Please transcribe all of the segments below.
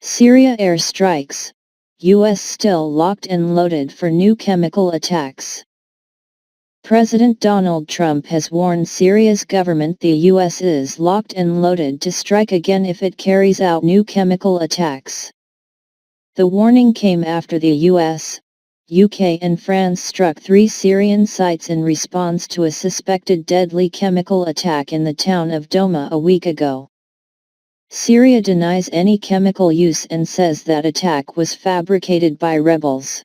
Syria air strikes, U.S. still locked and loaded for new chemical attacks. President Donald Trump has warned Syria's government the U.S. is locked and loaded to strike again if it carries out new chemical attacks. The warning came after the U.S., UK and France struck 3 Syrian sites in response to a suspected deadly chemical attack in the town of Douma a week ago. Syria denies any chemical use and says that attack was fabricated by rebels.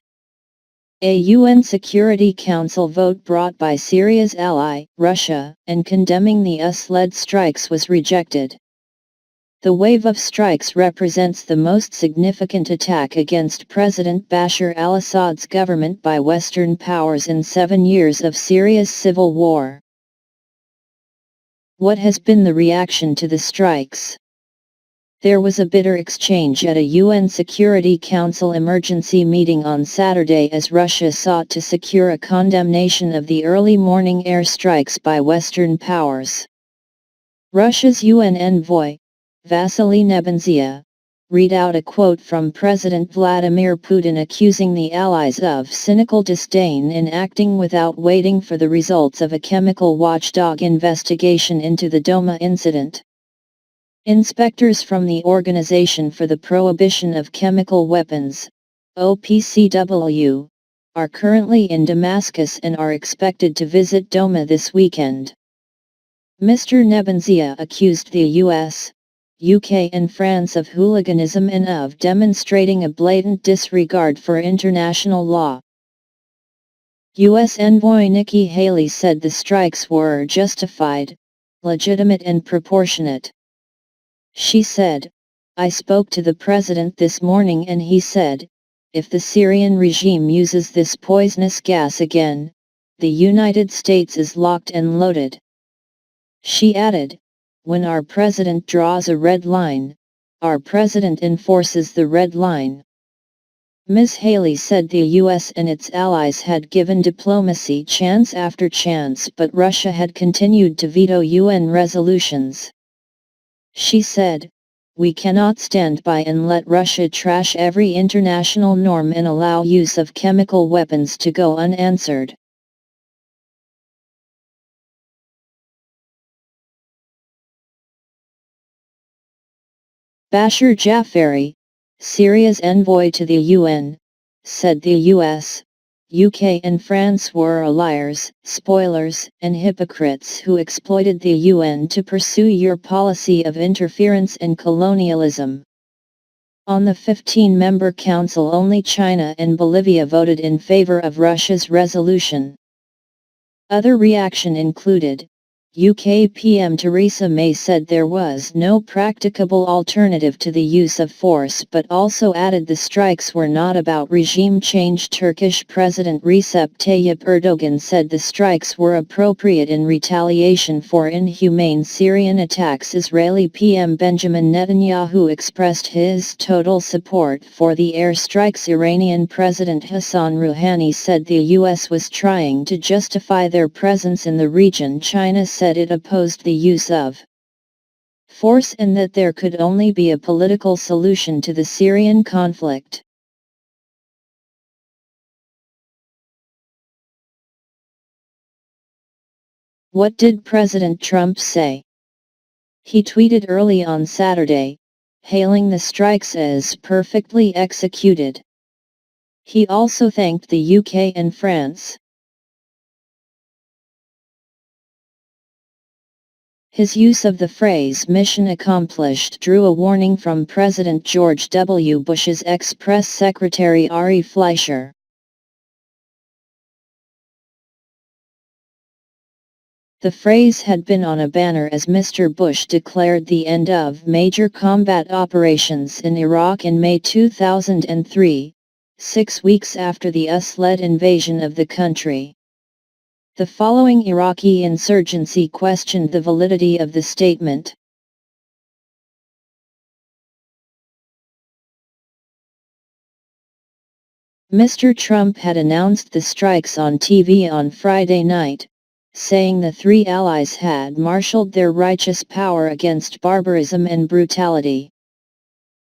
A UN Security Council vote brought by Syria's ally, Russia, and condemning the US-led strikes was rejected. The wave of strikes represents the most significant attack against President Bashar al-Assad's government by Western powers in 7 years of Syria's civil war. What has been the reaction to the strikes? There was a bitter exchange at a UN Security Council emergency meeting on Saturday as Russia sought to secure a condemnation of the early morning air strikes by Western powers. Russia's UN envoy, Vasily Nebenzia, read out a quote from President Vladimir Putin accusing the Allies of cynical disdain in acting without waiting for the results of a chemical watchdog investigation into the Douma incident. Inspectors from the Organization for the Prohibition of Chemical Weapons, OPCW, are currently in Damascus and are expected to visit Douma this weekend. Mr. Nebenzia accused the US, UK and France of hooliganism and of demonstrating a blatant disregard for international law. U.S. envoy Nikki Haley said the strikes were justified, legitimate and proportionate. She said, "I spoke to the president this morning and he said, if the Syrian regime uses this poisonous gas again, the United States is locked and loaded." She added, "When our president draws a red line, our president enforces the red line." Ms. Haley said the U.S. and its allies had given diplomacy chance after chance, but Russia had continued to veto UN resolutions. She said, "We cannot stand by and let Russia trash every international norm and allow use of chemical weapons to go unanswered." Bashar Jafari, Syria's envoy to the UN, said the US, UK and France were liars, spoilers, and hypocrites who exploited the UN to pursue your policy of interference and colonialism. On the 15-member council, only China and Bolivia voted in favor of Russia's resolution. Other reaction included, UK PM Theresa May said there was no practicable alternative to the use of force, but also added the strikes were not about regime change. Turkish President Recep Tayyip Erdogan said the strikes were appropriate in retaliation for inhumane Syrian attacks. Israeli PM Benjamin Netanyahu expressed his total support for the airstrikes. Iranian President Hassan Rouhani said the US was trying to justify their presence in the region. China said it opposed the use of force and that there could only be a political solution to the Syrian conflict. What did President Trump say? He tweeted early on Saturday, hailing the strikes as perfectly executed. He also thanked the UK and France. His use of the phrase "mission accomplished" drew a warning from President George W. Bush's ex-press secretary Ari Fleischer. The phrase had been on a banner as Mr. Bush declared the end of major combat operations in Iraq in May 2003, 6 weeks after the US-led invasion of the country. The following Iraqi insurgency questioned the validity of the statement. Mr. Trump had announced the strikes on TV on Friday night, saying the three allies had marshaled their righteous power against barbarism and brutality.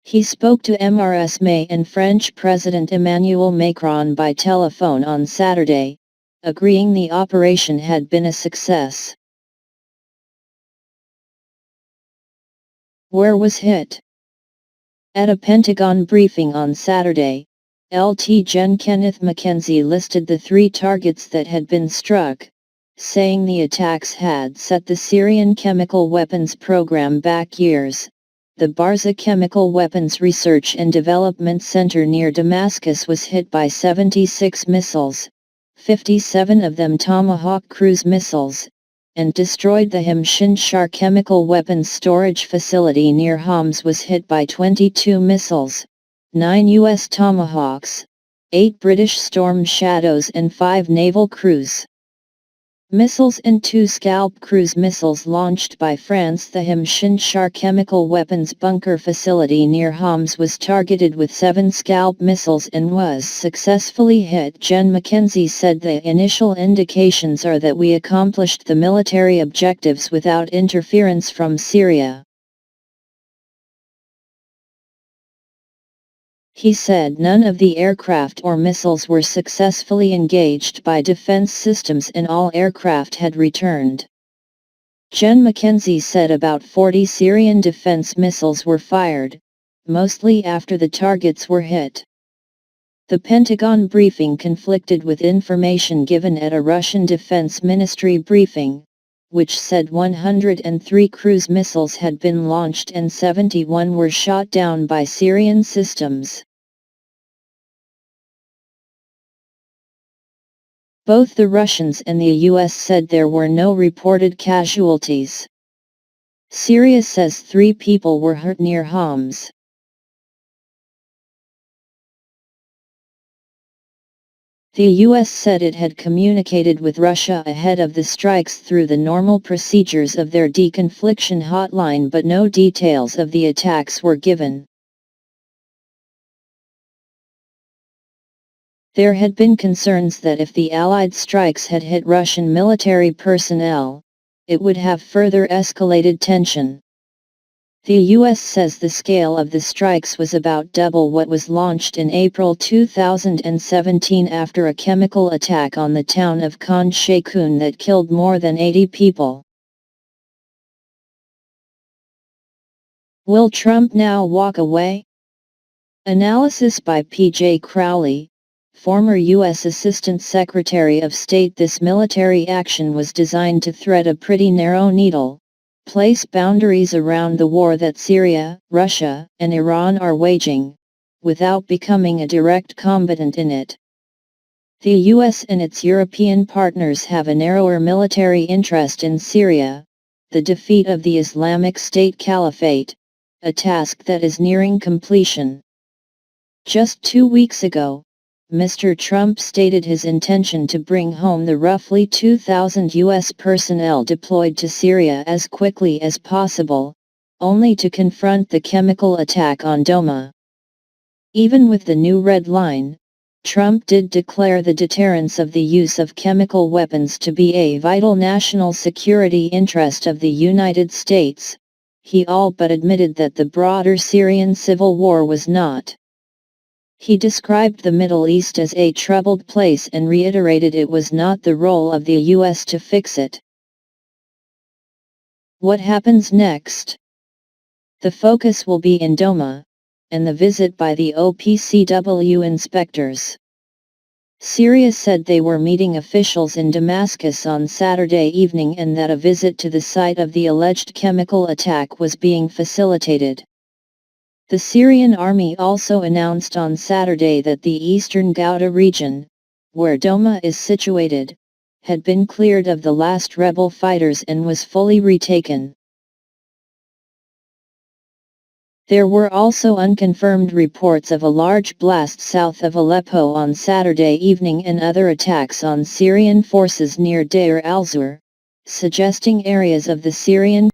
He spoke to Mrs May and French President Emmanuel Macron by telephone on Saturday, agreeing the operation had been a success. Where was hit? At a Pentagon briefing on Saturday, Lt. Gen. Kenneth Mackenzie listed the 3 targets that had been struck, saying the attacks had set the Syrian chemical weapons program back years. The Barza Chemical Weapons Research and Development Center near Damascus was hit by 76 missiles, 57 of them Tomahawk cruise missiles, and destroyed. The Himshinshar chemical weapons storage facility near Homs was hit by 22 missiles, 9 U.S. Tomahawks, 8 British Storm Shadows and 5 naval cruise missiles and 2 Scalp cruise missiles launched by France. The Himshinshar chemical weapons bunker facility near Homs was targeted with 7 Scalp missiles and was successfully hit. Gen. Mackenzie said the initial indications are that we accomplished the military objectives without interference from Syria. He said none of the aircraft or missiles were successfully engaged by defense systems and all aircraft had returned. Gen. Mackenzie said about 40 Syrian defense missiles were fired, mostly after the targets were hit. The Pentagon briefing conflicted with information given at a Russian Defense Ministry briefing, which said 103 cruise missiles had been launched and 71 were shot down by Syrian systems. Both the Russians and the U.S. said there were no reported casualties. Syria says 3 people were hurt near Homs. The U.S. said it had communicated with Russia ahead of the strikes through the normal procedures of their deconfliction hotline, but no details of the attacks were given. There had been concerns that if the Allied strikes had hit Russian military personnel, it would have further escalated tension. The U.S. says the scale of the strikes was about double what was launched in April 2017 after a chemical attack on the town of Khan Sheikhoun that killed more than 80 people. Will Trump now walk away? Analysis by P.J. Crowley, former U.S. Assistant Secretary of State. This military action was designed to thread a pretty narrow needle, place boundaries around the war that Syria, Russia, and Iran are waging, without becoming a direct combatant in it. The U.S. and its European partners have a narrower military interest in Syria, the defeat of the Islamic State Caliphate, a task that is nearing completion. Just 2 weeks ago, Mr. Trump stated his intention to bring home the roughly 2,000 U.S. personnel deployed to Syria as quickly as possible, only to confront the chemical attack on Douma. Even with the new red line, Trump did declare the deterrence of the use of chemical weapons to be a vital national security interest of the United States. He all but admitted that the broader Syrian civil war was not. He described the Middle East as a troubled place and reiterated it was not the role of the U.S. to fix it. What happens next? The focus will be in Douma, and the visit by the OPCW inspectors. Syria said they were meeting officials in Damascus on Saturday evening and that a visit to the site of the alleged chemical attack was being facilitated. The Syrian army also announced on Saturday that the eastern Ghouta region, where Douma is situated, had been cleared of the last rebel fighters and was fully retaken. There were also unconfirmed reports of a large blast south of Aleppo on Saturday evening and other attacks on Syrian forces near Deir al-Zur, suggesting areas of the Syrian